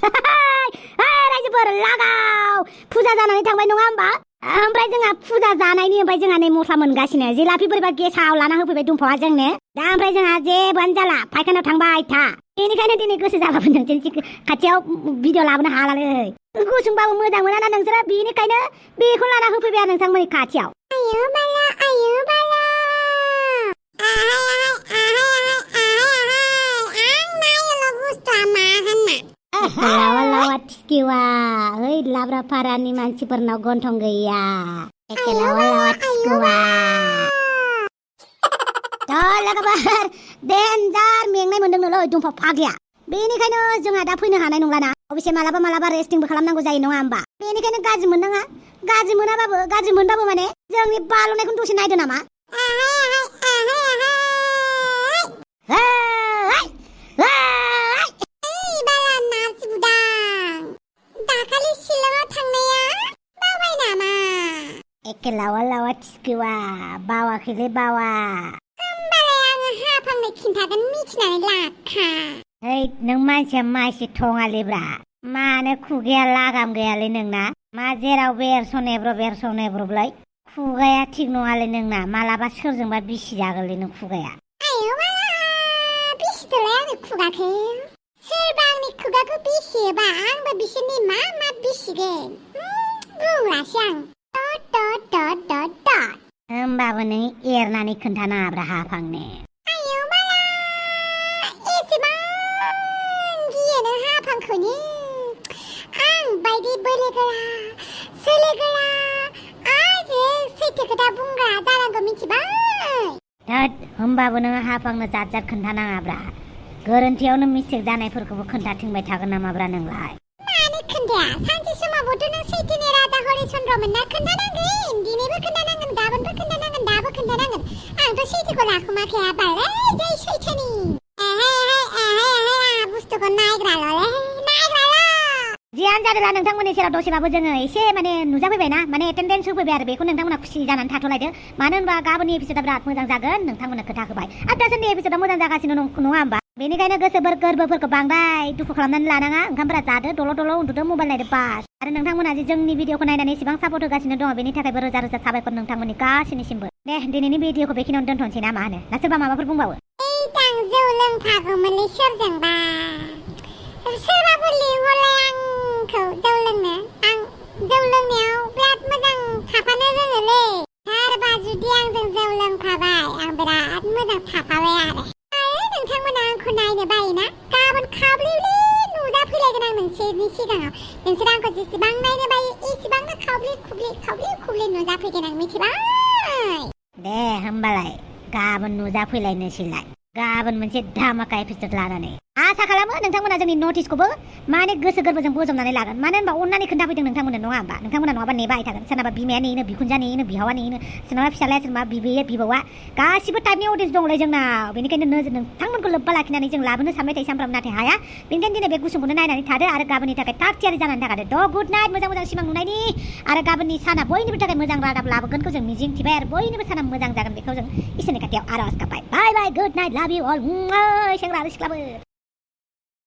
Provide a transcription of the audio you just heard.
रायजोफोर लागाव फुजा जानानै थांबाय नङा होमबा ओमफ्राय जोंहा फुजा जानायनि ओमफ्राय जोंहा नै मस्ला मोनगासिनो जिलापि बोरैबा गेसाव लाना होफैबाय दुमफावा जोंनो दा ओमफ्राय जोंहा जेबोआनो जाला फायखानायाव थांबाय था बेनिखायनो दिनै गोसो जाबाबो नोंसोर खाथियाव भिडिअ लाबोनो हालालै गुसुंबाबो मोजां मोना ना नोंसोरो बेनिखायनो बेखौ लाना होफैबाय आरो नोंथांमोननि खाथियाव आयो बाला लावा लावा थिखिवा ओइ लाब्रापारानि मानसिफोरनाव गन्थं गैया एखे लावा लावा थिखिवा लोगोफोर देन्जार मेंनाय मोनदों नोलै दुमफा फाग्लिया बेनिखायनो जोंहा दा फैनो हानाय नंलाना अबयसे मालाबा रेस्टिंबो खालामनांगौ जायो नङा होमबा बेनिखायनो गाज्रि मोननाङा गाज्रि मोनबाबो माने जोंनि बालनायखौ दसे नायदो नामा एखे लावा लावा थिखिवा बावाखैलै बावा हाफांनो खिन्थागोन मिथिनानै लाखा ओइ नों मानसिया मानसि थङालिब्रा मानो खुगाया लागाम गैयालै नोंना मा जेराव बेरस'नेब्रबलै खुगाया थिग नङालै नोंना मालाबा सोरजोंबा बिसि जागोनलै नों खुगाया बिसिथ'लाय आंनि खुगाखौ सोरबा आंनि खुगाखौ बिसियोबा आंबो बिसोरनि मा बिसिगोन बुंलासै आं होमबाबो नों एरनानै खोन्थानाङाब्रा हाफांनो हाफांखौनो आं बायदि बोलोगोरा सोलोगोरा आरो सैथो खोथा बुंग्रा जानांगौ मिथिबाय होमबाबो नोङो हाफांनो जात खोन्थानाङाब्रा गोरोन्थियावनो मिस्टेक जानायफोरखौबो खोन्थाथिंबाय थागोन नामाब्रा नोंलाय मानो खोन्थाया सानसे समावबोथ' नों सैथोनि राजा हरिचन्द्रमोन ना खोन्थानांगोन दिनैबो खोन्थानांगोन गाबोनबो खोन्थानांगोन दाबो खोन्थानांगोन आंथ' सैथोखौ लाखुमाखाया बालै जै सैथोनि बुस्थुखौ जियानो जादोंला नोंथांमोननि सेराव दसेबाबो जोङो एसे माने नुजाफैबायना माने एटेन्डेन्स होफैबाय आरो बेखौ नोंथांमोना खुसि जानानै थाथ'लायदो मानो होनबा गाबोननि एपिसोडा बिराद मोजां जागोन नोंथांमोननो खोथा होबाय आरो दासान्दि एपिसोडा मोजां जागासिनो नङा होमबा बेनिखायनो गोरबोफोरखौ बांद्राय दुखु खालामनानै लानाङा ओंखामफोरा जादो दल' उन्दुदो मबाइल नायदो बास आरो नोंथांमोना जे जोंनि भिडिअखौ नायनानै एसेबां सापर्ट होगासिनो दङ बेनि थाखायबो रोजा साबायखर नोंथांमोननि गासैनिसिमबो दे दिनैनि भिडिअखौ बेखिनियावनो दोनथ'नोसै ना मा होनो ना सोरबा माबाफोर बुंबावो जौ लोंफागौमोनलै सोरजोंबा सोरबाफोर लिंहरलाय आंखौ जौ लोंनो आं जौ लोंनायाव बिराद मोजां थाफानो रोङोलै सोरबा जुदि आंजों जौ लोंफाबाय आं बिराद मोजां थाफाबाय आरो नोंथांमोना आंखौ नायनो बायोना गाबोन खाब्लिब्लि नुजाफैलायगोन आं नोंसोरनि सिगाङाव नोंसोर आंखौ जेसेबां नायनो बायो एसेबांनो खाब्लि खुब्लि नुजाफैगोन आं मिथिबाय दे होमबालाय गाबोन नुजाफैलायनोसैलाय गाबोन मोनसे धामाका एपिसोड लानानै आसा खालामो नोंथांमोना जोंनि नटिसखौबो माने गोसो गोरबोजों बोजबनानै लागोन मानो होनबा अननानै खोन्थाफैदों नोंथांमोननो नङा होमबा नोंथांमोना नङाबा नेबाय थागोन सोरनाबा बिमाया नेनो बिखुनजा नेनो बिहावा नेनो सोरनाबा फिसालाया सोरनाबा बिबौआ गासिबो टाइपनि अडियन्स दंलै जोंनाव बेनिखायनो नोंथांमोनखौ लोब्बा लाखिनानै जों लाबोनो सानबाय थायो सानफ्रामबो नाथाय हाया बेनिखायनो दिनै बे गुसुंखौनो नायनानै थादो आरो गाबोननि थाखाय थाग थियारि जानानै थाखादो द गुड नाइट मोजां सिमां नुनायनि आरो गाबोननि साना बयनिबो थाखाय मोजां रादाब लाबोगोनखौ जों मिजिं थिबाय आरो बयनिबो साना मोजां जागोन बेखौ जों इसोरनि खाथियाव आर'ज गाबबाय बाय गुड नाइट लाभ इउ अल सेंग्रा आरो सिख्लाबो